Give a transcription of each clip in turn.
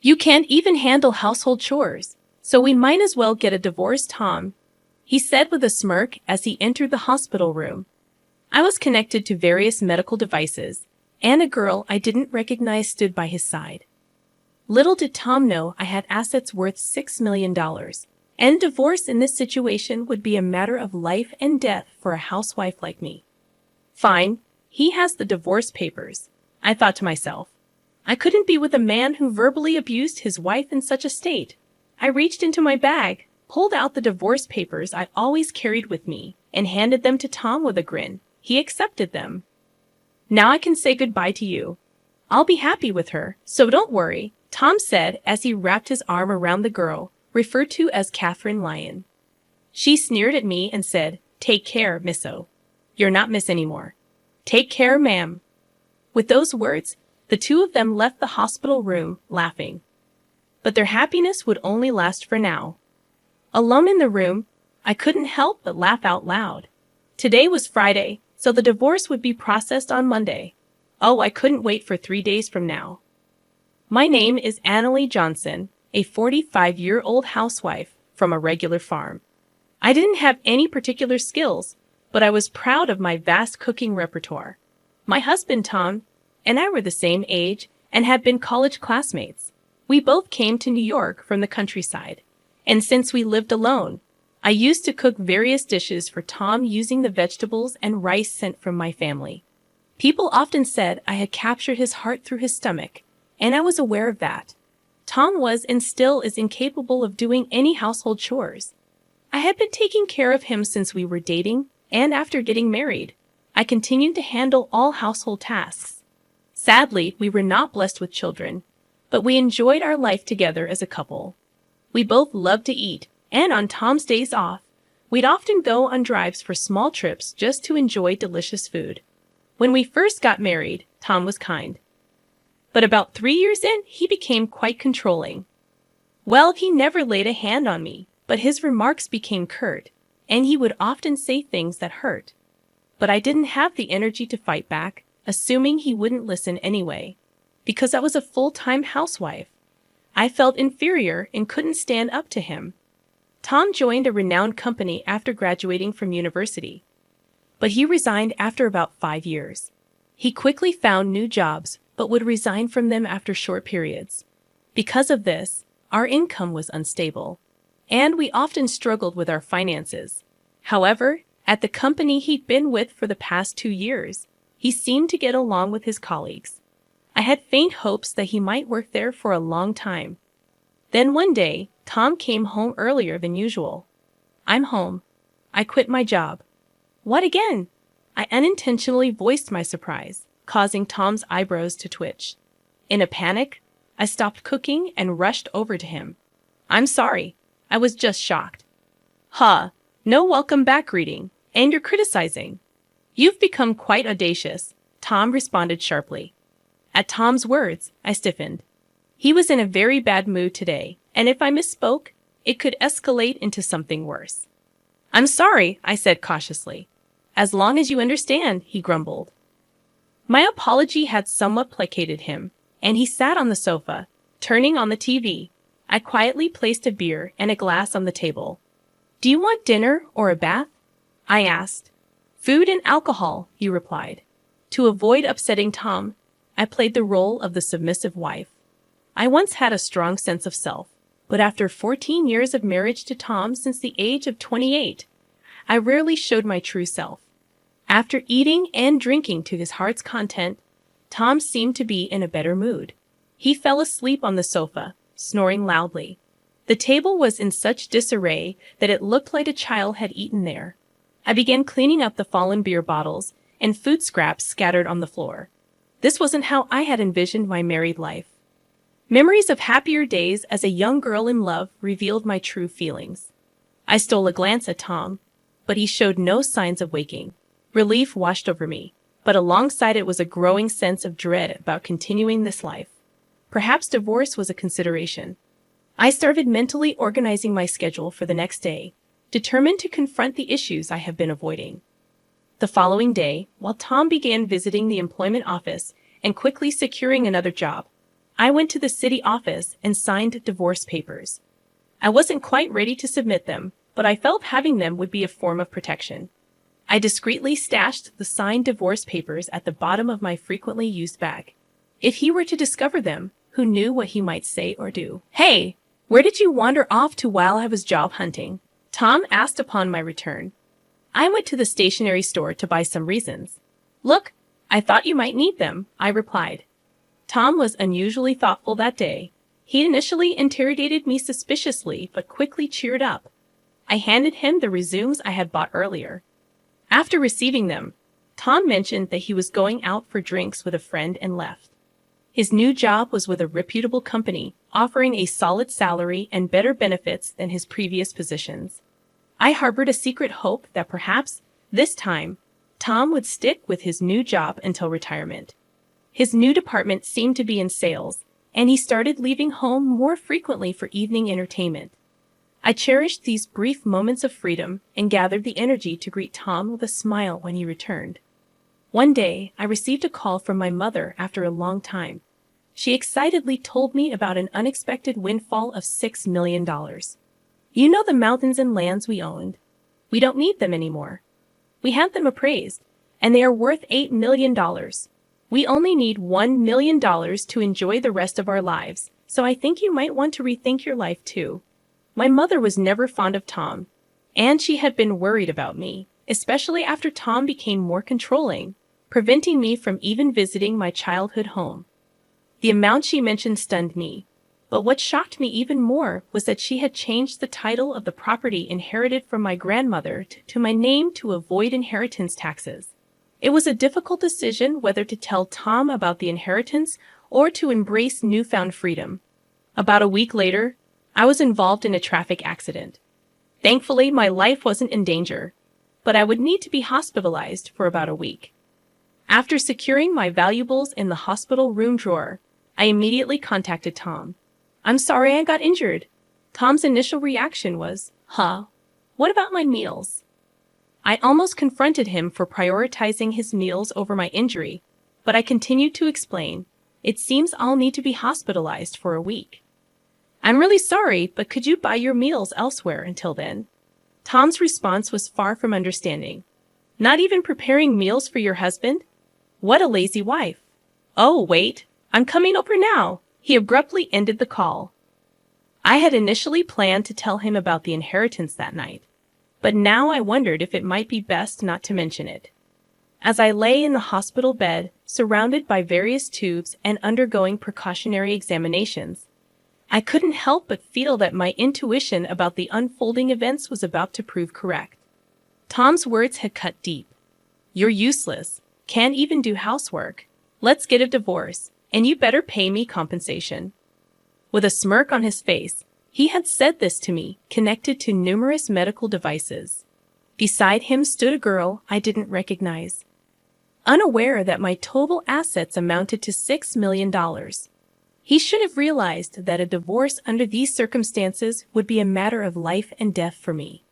You can't even handle household chores, so we might as well get a divorce, Tom, he said with a smirk as he entered the hospital room. I was connected to various medical devices, and a girl I didn't recognize stood by his side. Little did Tom know I had assets worth $6 million, and divorce in this situation would be a matter of life and death for a housewife like me. Fine, he has the divorce papers, I thought to myself. I couldn't be with a man who verbally abused his wife in such a state. I reached into my bag, pulled out the divorce papers I always carried with me, and handed them to Tom with a grin. He accepted them. Now I can say goodbye to you. I'll be happy with her, so don't worry, Tom said as he wrapped his arm around the girl, referred to as Catherine Lyon. She sneered at me and said, "Take care, Miss O. You're not Miss anymore." "Take care, ma'am." With those words, the two of them left the hospital room, laughing. But their happiness would only last for now. Alone in the room, I couldn't help but laugh out loud. Today was Friday, so the divorce would be processed on Monday. Oh, I couldn't wait for 3 days from now. My name is Annalie Johnson, a 45-year-old housewife from a regular farm. I didn't have any particular skills, but I was proud of my vast cooking repertoire. My husband, Tom, and I were the same age and had been college classmates. We both came to New York from the countryside, and since we lived alone, I used to cook various dishes for Tom using the vegetables and rice sent from my family. People often said I had captured his heart through his stomach, and I was aware of that. Tom was and still is incapable of doing any household chores. I had been taking care of him since we were dating, and after getting married, I continued to handle all household tasks. Sadly, we were not blessed with children, but we enjoyed our life together as a couple. We both loved to eat, and on Tom's days off, we'd often go on drives for small trips just to enjoy delicious food. When we first got married, Tom was kind. But about 3 years in, he became quite controlling. Well, he never laid a hand on me, but his remarks became curt, and he would often say things that hurt. But I didn't have the energy to fight back, assuming he wouldn't listen anyway. Because I was a full-time housewife, I felt inferior and couldn't stand up to him. Tom joined a renowned company after graduating from university, but he resigned after about 5 years. He quickly found new jobs, but would resign from them after short periods. Because of this, our income was unstable, and we often struggled with our finances. However, at the company he'd been with for the past 2 years, he seemed to get along with his colleagues. I had faint hopes that he might work there for a long time. Then one day, Tom came home earlier than usual. "I'm home. I quit my job." "What again?" I unintentionally voiced my surprise, causing Tom's eyebrows to twitch. In a panic, I stopped cooking and rushed over to him. "I'm sorry. I was just shocked." "Huh, no welcome back greeting, and you're criticizing." "You've become quite audacious," Tom responded sharply. At Tom's words, I stiffened. He was in a very bad mood today, and if I misspoke, it could escalate into something worse. "I'm sorry," I said cautiously. "As long as you understand," he grumbled. My apology had somewhat placated him, and he sat on the sofa, turning on the TV. I quietly placed a beer and a glass on the table. "Do you want dinner or a bath?" I asked. "Food and alcohol," he replied. To avoid upsetting Tom, I played the role of the submissive wife. I once had a strong sense of self, but after 14 years of marriage to Tom since the age of 28, I rarely showed my true self. After eating and drinking to his heart's content, Tom seemed to be in a better mood. He fell asleep on the sofa, snoring loudly. The table was in such disarray that it looked like a child had eaten there. I began cleaning up the fallen beer bottles and food scraps scattered on the floor. This wasn't how I had envisioned my married life. Memories of happier days as a young girl in love revealed my true feelings. I stole a glance at Tom, but he showed no signs of waking. Relief washed over me, but alongside it was a growing sense of dread about continuing this life. Perhaps divorce was a consideration. I started mentally organizing my schedule for the next day, determined to confront the issues I have been avoiding. The following day, while Tom began visiting the employment office and quickly securing another job, I went to the city office and signed divorce papers. I wasn't quite ready to submit them, but I felt having them would be a form of protection. I discreetly stashed the signed divorce papers at the bottom of my frequently used bag. If he were to discover them, who knew what he might say or do? "Hey, where did you wander off to while I was job hunting?" Tom asked upon my return. "I went to the stationery store to buy some reasons." "Look, I thought you might need them," I replied. Tom was unusually thoughtful that day. He initially interrogated me suspiciously, but quickly cheered up. I handed him the resumes I had bought earlier. After receiving them, Tom mentioned that he was going out for drinks with a friend and left. His new job was with a reputable company, offering a solid salary and better benefits than his previous positions. I harbored a secret hope that perhaps, this time, Tom would stick with his new job until retirement. His new department seemed to be in sales, and he started leaving home more frequently for evening entertainment. I cherished these brief moments of freedom and gathered the energy to greet Tom with a smile when he returned. One day, I received a call from my mother after a long time. She excitedly told me about an unexpected windfall of $6 million. "You know the mountains and lands we owned? We don't need them anymore. We had them appraised, and they are worth $8 million. We only need $1 million to enjoy the rest of our lives, so I think you might want to rethink your life too." My mother was never fond of Tom, and she had been worried about me, especially after Tom became more controlling, preventing me from even visiting my childhood home. The amount she mentioned stunned me, but what shocked me even more was that she had changed the title of the property inherited from my grandmother to my name to avoid inheritance taxes. It was a difficult decision whether to tell Tom about the inheritance or to embrace newfound freedom. About a week later, I was involved in a traffic accident. Thankfully, my life wasn't in danger, but I would need to be hospitalized for about a week. After securing my valuables in the hospital room drawer, I immediately contacted Tom. "I'm sorry I got injured." Tom's initial reaction was, "Huh? What about my meals?" I almost confronted him for prioritizing his meals over my injury, but I continued to explain, "It seems I'll need to be hospitalized for a week. I'm really sorry, but could you buy your meals elsewhere until then?" Tom's response was far from understanding. "Not even preparing meals for your husband? What a lazy wife." "Oh, wait, I'm coming over now." He abruptly ended the call. I had initially planned to tell him about the inheritance that night, but now I wondered if it might be best not to mention it. As I lay in the hospital bed, surrounded by various tubes and undergoing precautionary examinations, I couldn't help but feel that my intuition about the unfolding events was about to prove correct. Tom's words had cut deep. "You're useless. Can't even do housework. Let's get a divorce, and you better pay me compensation." With a smirk on his face, he had said this to me, connected to numerous medical devices. Beside him stood a girl I didn't recognize. Unaware that my total assets amounted to $6 million. He should have realized that a divorce under these circumstances would be a matter of life and death for me.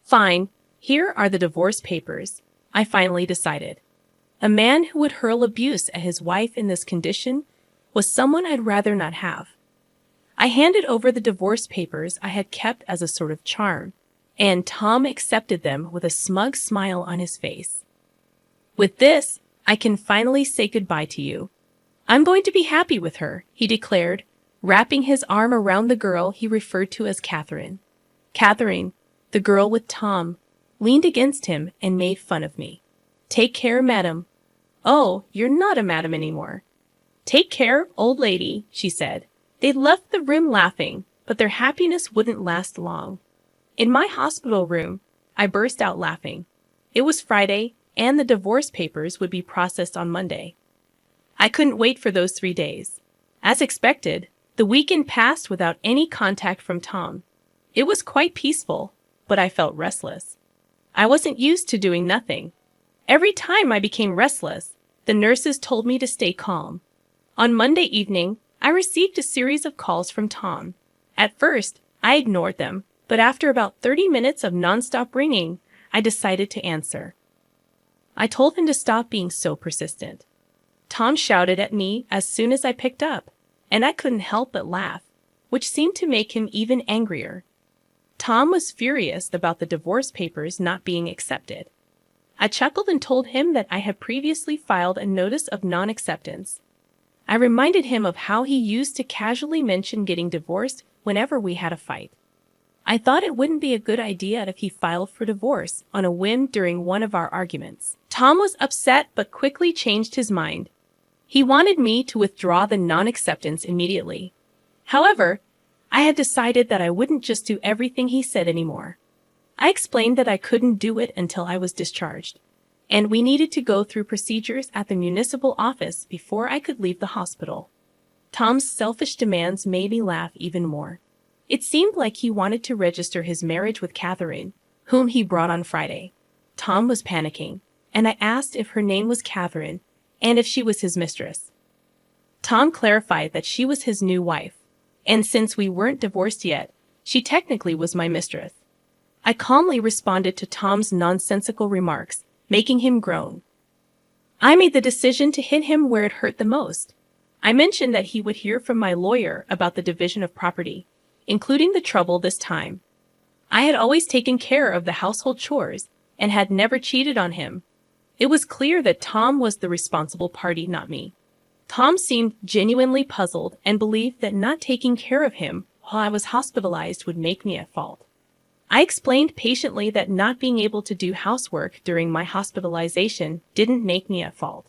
"Fine, here are the divorce papers," I finally decided. A man who would hurl abuse at his wife in this condition was someone I'd rather not have. I handed over the divorce papers I had kept as a sort of charm, and Tom accepted them with a smug smile on his face. "With this, I can finally say goodbye to you. I'm going to be happy with her," he declared, wrapping his arm around the girl he referred to as Catherine. Catherine, the girl with Tom, leaned against him and made fun of me. "Take care, madam." "Oh, you're not a madam anymore." "Take care, old lady," she said. They left the room laughing, but their happiness wouldn't last long. In my hospital room, I burst out laughing. It was Friday, and the divorce papers would be processed on Monday. I couldn't wait for those 3 days. As expected, the weekend passed without any contact from Tom. It was quite peaceful, but I felt restless. I wasn't used to doing nothing. Every time I became restless, the nurses told me to stay calm. On Monday evening, I received a series of calls from Tom. At first, I ignored them, but after about 30 minutes of nonstop ringing, I decided to answer. I told him to stop being so persistent. Tom shouted at me as soon as I picked up. and I couldn't help but laugh, which seemed to make him even angrier. Tom was furious about the divorce papers not being accepted. I chuckled and told him that I had previously filed a notice of non-acceptance. I reminded him of how he used to casually mention getting divorced whenever we had a fight. I thought it wouldn't be a good idea if he filed for divorce on a whim during one of our arguments. Tom was upset but quickly changed his mind. He wanted me to withdraw the non-acceptance immediately. However, I had decided that I wouldn't just do everything he said anymore. I explained that I couldn't do it until I was discharged, and we needed to go through procedures at the municipal office before I could leave the hospital. Tom's selfish demands made me laugh even more. It seemed like he wanted to register his marriage with Catherine, whom he brought on Friday. Tom was panicking, and I asked if her name was Catherine and if she was his mistress. Tom clarified that she was his new wife, and since we weren't divorced yet, she technically was my mistress. I calmly responded to Tom's nonsensical remarks, making him groan. I made the decision to hit him where it hurt the most. I mentioned that he would hear from my lawyer about the division of property, including the trouble this time. I had always taken care of the household chores and had never cheated on him. It was clear that Tom was the responsible party, not me. Tom seemed genuinely puzzled and believed that not taking care of him while I was hospitalized would make me at fault. I explained patiently that not being able to do housework during my hospitalization didn't make me at fault.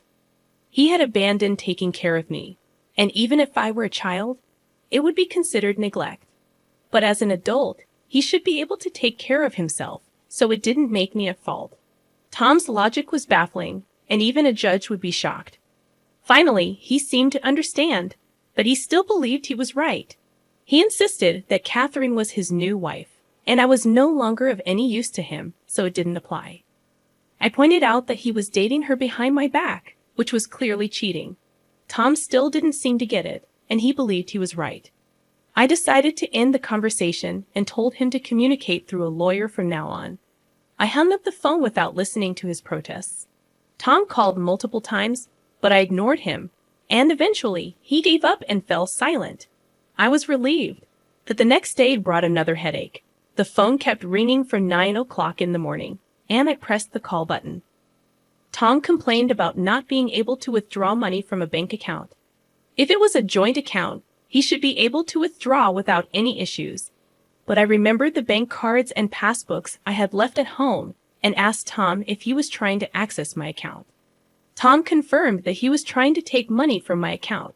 He had abandoned taking care of me, and even if I were a child, it would be considered neglect. But as an adult, he should be able to take care of himself, so it didn't make me at fault. Tom's logic was baffling, and even a judge would be shocked. Finally, he seemed to understand, but he still believed he was right. He insisted that Catherine was his new wife, and I was no longer of any use to him, so it didn't apply. I pointed out that he was dating her behind my back, which was clearly cheating. Tom still didn't seem to get it, and he believed he was right. I decided to end the conversation and told him to communicate through a lawyer from now on. I hung up the phone without listening to his protests. Tom called multiple times, but I ignored him, and eventually he gave up and fell silent. I was relieved, but the next day brought another headache. The phone kept ringing for 9 o'clock in the morning, and I pressed the call button. Tom complained about not being able to withdraw money from a bank account. If it was a joint account, he should be able to withdraw without any issues. But I remembered the bank cards and passbooks I had left at home and asked Tom if he was trying to access my account. Tom confirmed that he was trying to take money from my account.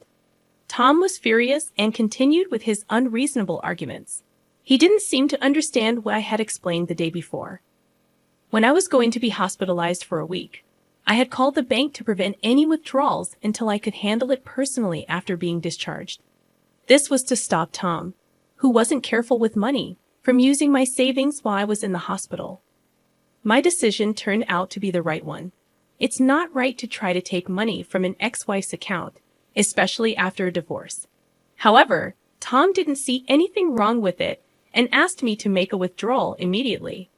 Tom was furious and continued with his unreasonable arguments. He didn't seem to understand what I had explained the day before. When I was going to be hospitalized for a week, I had called the bank to prevent any withdrawals until I could handle it personally after being discharged. This was to stop Tom, who wasn't careful with money, from using my savings while I was in the hospital. My decision turned out to be the right one. It's not right to try to take money from an ex-wife's account, especially after a divorce. However, Tom didn't see anything wrong with it and asked me to make a withdrawal immediately.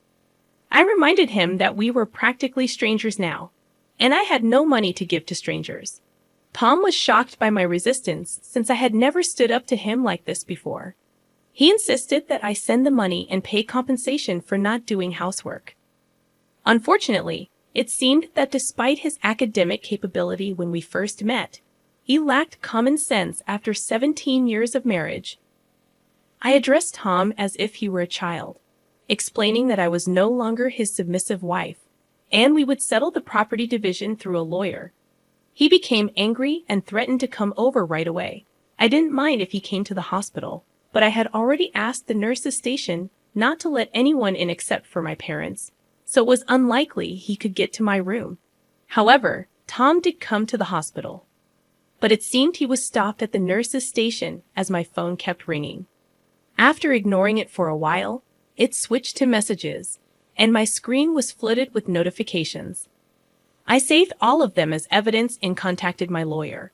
I reminded him that we were practically strangers now, and I had no money to give to strangers. Tom was shocked by my resistance since I had never stood up to him like this before. He insisted that I send the money and pay compensation for not doing housework. Unfortunately, it seemed that despite his academic capability when we first met, he lacked common sense after 17 years of marriage. I addressed Tom as if he were a child, explaining that I was no longer his submissive wife, and we would settle the property division through a lawyer. He became angry and threatened to come over right away. I didn't mind if he came to the hospital, but I had already asked the nurse's station not to let anyone in except for my parents, so it was unlikely he could get to my room. However, Tom did come to the hospital, but it seemed he was stopped at the nurse's station as my phone kept ringing. After ignoring it for a while, it switched to messages, and my screen was flooded with notifications. I saved all of them as evidence and contacted my lawyer.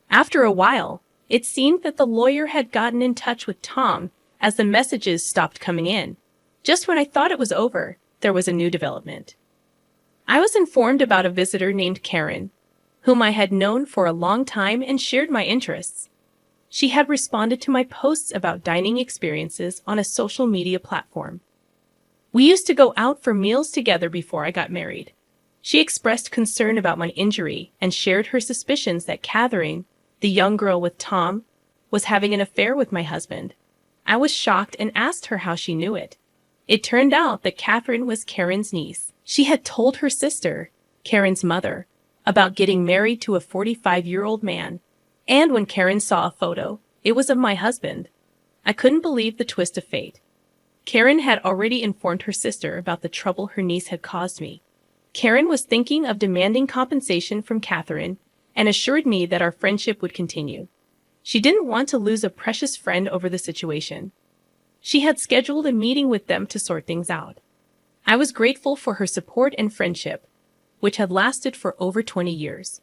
After a while, it seemed that the lawyer had gotten in touch with Tom as the messages stopped coming in. Just when I thought it was over, there was a new development. I was informed about a visitor named Karen, whom I had known for a long time and shared my interests. She had responded to my posts about dining experiences on a social media platform. We used to go out for meals together before I got married. She expressed concern about my injury and shared her suspicions that Catherine, the young girl with Tom, was having an affair with my husband. I was shocked and asked her how she knew it. It turned out that Catherine was Karen's niece. She had told her sister, Karen's mother, about getting married to a 45-year-old man. And when Karen saw a photo, it was of my husband. I couldn't believe the twist of fate. Karen had already informed her sister about the trouble her niece had caused me. Karen was thinking of demanding compensation from Catherine and assured me that our friendship would continue. She didn't want to lose a precious friend over the situation. She had scheduled a meeting with them to sort things out. I was grateful for her support and friendship, which had lasted for over 20 years.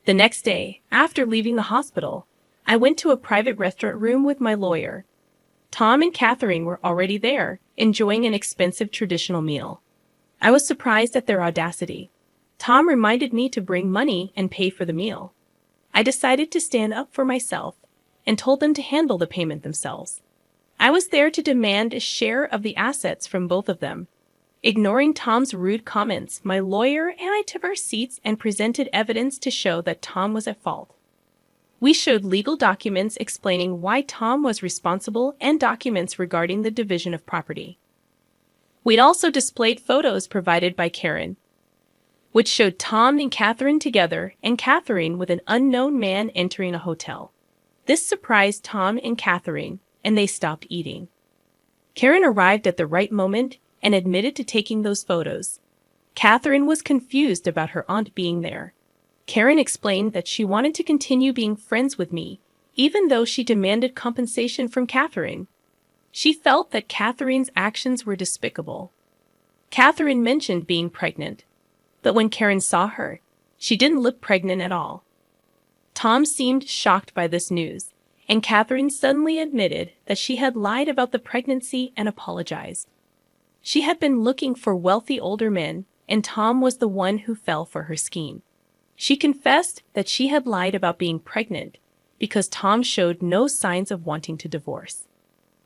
The next day, after leaving the hospital, I went to a private restaurant room with my lawyer. Tom and Catherine were already there, enjoying an expensive traditional meal. I was surprised at their audacity. Tom reminded me to bring money and pay for the meal. I decided to stand up for myself and told them to handle the payment themselves. I was there to demand a share of the assets from both of them. Ignoring Tom's rude comments, my lawyer and I took our seats and presented evidence to show that Tom was at fault. We showed legal documents explaining why Tom was responsible and documents regarding the division of property. We'd also displayed photos provided by Karen, which showed Tom and Catherine together and Catherine with an unknown man entering a hotel. This surprised Tom and Catherine, and they stopped eating. Karen arrived at the right moment and admitted to taking those photos. Catherine was confused about her aunt being there. Karen explained that she wanted to continue being friends with me, even though she demanded compensation from Catherine. She felt that Catherine's actions were despicable. Catherine mentioned being pregnant, but when Karen saw her, she didn't look pregnant at all. Tom seemed shocked by this news, and Catherine suddenly admitted that she had lied about the pregnancy and apologized. She had been looking for wealthy older men, and Tom was the one who fell for her scheme. She confessed that she had lied about being pregnant because Tom showed no signs of wanting to divorce.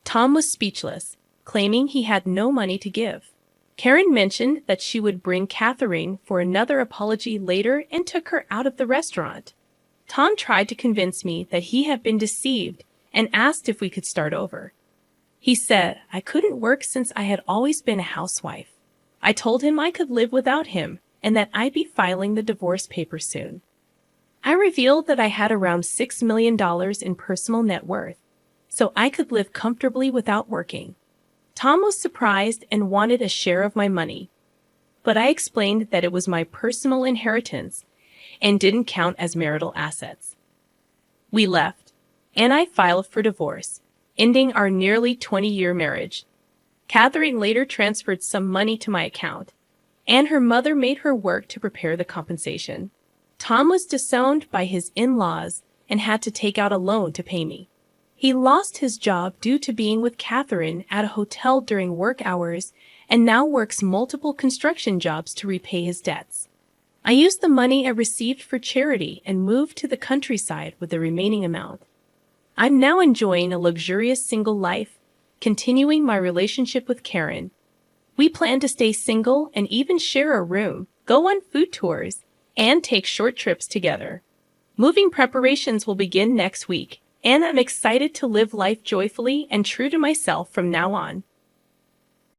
Tom was speechless, claiming he had no money to give. Karen mentioned that she would bring Catherine for another apology later and took her out of the restaurant. Tom tried to convince me that he had been deceived and asked if we could start over. He said I couldn't work since I had always been a housewife. I told him I could live without him and that I'd be filing the divorce papers soon. I revealed that I had around $6 million in personal net worth, so I could live comfortably without working. Tom was surprised and wanted a share of my money, but I explained that it was my personal inheritance and didn't count as marital assets. We left, and I filed for divorce, ending our nearly 20-year marriage. Catherine later transferred some money to my account, and her mother made her work to prepare the compensation. Tom was disowned by his in-laws and had to take out a loan to pay me. He lost his job due to being with Catherine at a hotel during work hours and now works multiple construction jobs to repay his debts. I used the money I received for charity and moved to the countryside with the remaining amount. I'm now enjoying a luxurious single life, continuing my relationship with Karen. We plan to stay single and even share a room, go on food tours, and take short trips together. Moving preparations will begin next week, and I'm excited to live life joyfully and true to myself from now on.